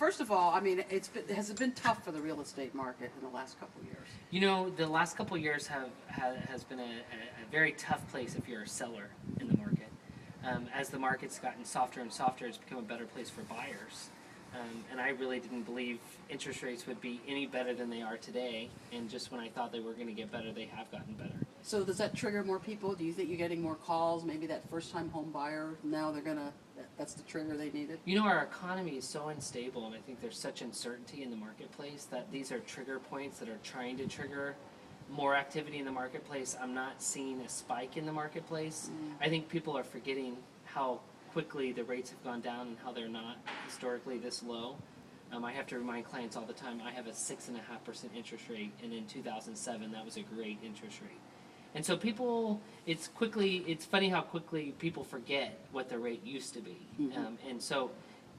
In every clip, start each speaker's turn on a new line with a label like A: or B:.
A: first of all, I mean, has it been tough for the real estate market in the last couple of years?
B: You know, the last couple of years has been a very tough place if you're a seller in the market. As the market's gotten softer and softer, it's become a better place for buyers. And I really didn't believe interest rates would be any better than they are today. And just when I thought they were going to get better, they have gotten better.
A: So does that trigger more people? Do you think you're getting more calls? Maybe that first-time home buyer, now that's the trigger they needed?
B: You know, our economy is so unstable, and I think there's such uncertainty in the marketplace that these are trigger points that are trying to trigger more activity in the marketplace. I'm not seeing a spike in the marketplace. I think people are forgetting how quickly the rates have gone down and how they're not historically this low. I have to remind clients all the time, I have a 6.5% interest rate, and in 2007 that was a great interest rate. And so people, it's funny how quickly people forget what the rate used to be. And so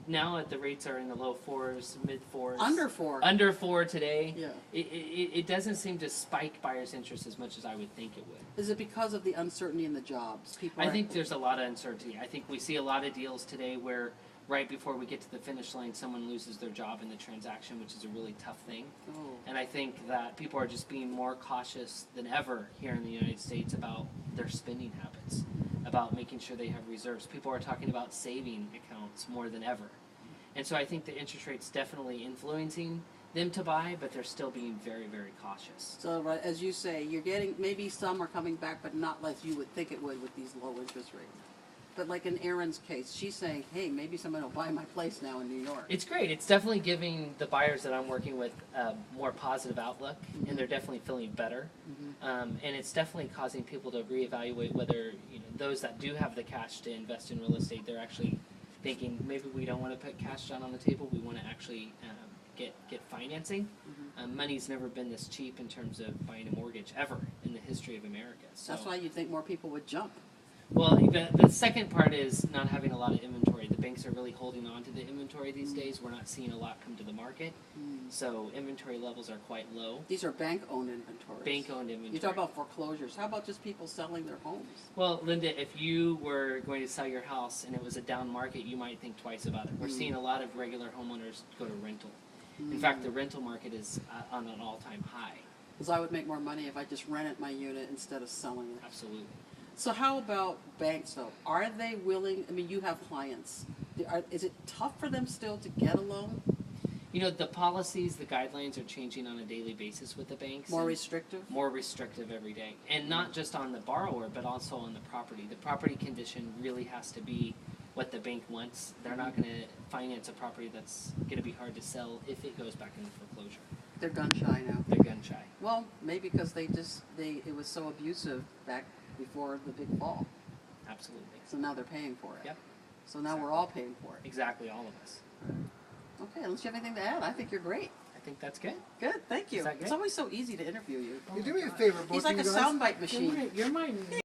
B: now the rates are in the low fours, mid fours.
A: Under 4.
B: Under 4 today.
A: Yeah.
B: It doesn't seem to spike buyers' interest as much as I would think it would.
A: Is it because of the uncertainty in the jobs?
B: I think there's a lot of uncertainty. I think we see a lot of deals today where right before we get to the finish line, someone loses their job in the transaction, which is a really tough thing.
A: Oh.
B: And I think that people are just being more cautious than ever here in the United States about their spending habits, about making sure they have reserves. People are talking about saving accounts more than ever. And so I think the interest rate's definitely influencing them to buy, but they're still being very, very cautious.
A: So right, as you say, you're getting, maybe some are coming back, but not like you would think it would with these low interest rates. But like in Erin's case, she's saying, hey, maybe someone will buy my place now in New York.
B: It's great. It's definitely giving the buyers that I'm working with a more positive outlook, and they're definitely feeling better. And it's definitely causing people to reevaluate whether, you know, those that do have the cash to invest in real estate, they're actually thinking maybe we don't want to put cash down on the table. We want to actually get financing. Money's never been this cheap in terms of buying a mortgage ever in the history of America. So
A: That's why you think more people would jump.
B: well, the second part is not having a lot of inventory. The banks are really holding on to the inventory these days. We're not seeing a lot come to the market. So inventory levels are quite low.
A: These are bank-owned inventories.
B: Bank-owned inventory.
A: You talk about foreclosures. How about just people selling their homes?
B: Well, Linda, if you were going to sell your house and it was a down market, you might think twice about it. We're seeing a lot of regular homeowners go to rental. In fact, the rental market is on an all-time high.
A: Because I would make more money if I just rented my unit instead of selling it.
B: Absolutely.
A: So how about banks, though? Are they willing? I mean, you have clients. Is it tough for them still to get a loan?
B: You know, the policies, the guidelines are changing on a daily basis with the banks.
A: More restrictive?
B: More restrictive every day. And not just on the borrower, but also on the property. The property condition really has to be what the bank wants. They're not going to finance a property that's going to be hard to sell if it goes back into foreclosure.
A: They're gun shy now.
B: They're gun shy.
A: Well, maybe because it was so abusive back before the big fall.
B: Absolutely.
A: So now they're paying for it.
B: Yep.
A: So now we're all paying for it.
B: Exactly, all of us.
A: Okay, unless you have anything to add, I think you're great.
B: I think that's good.
A: Good, thank you.
B: Is that good?
A: It's always so easy to interview you.
C: You do me a favor, both
A: He's like a
C: of you guys.
A: soundbite machine.
B: You're my